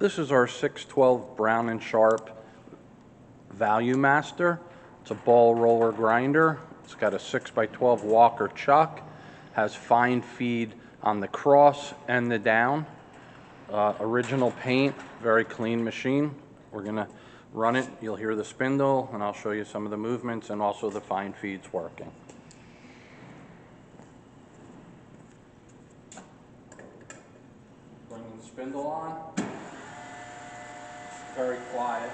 This is our 612 Brown & Sharpe Valumaster. It's a ball roller grinder. It's got a 6x12 Walker chuck. Has fine feed on the cross and the down. Original paint, very clean machine. We're gonna run it. You'll hear the spindle, and I'll show you some of the movements and also the fine feeds working. Bringing the spindle on. Very quiet.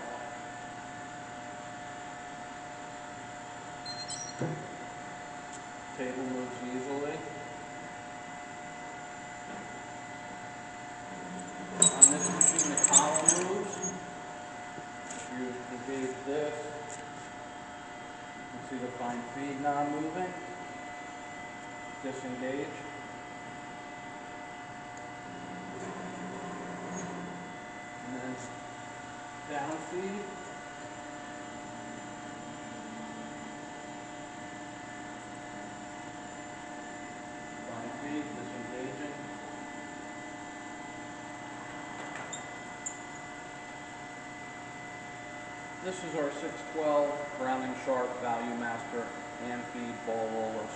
Table moves easily. On this machine, the column moves. If you engage this, you can see the fine feed now moving. Disengage. And then down feed. Fine feed, disengaging. This is our 612 Brown & Sharpe Valumaster hand feed ball roller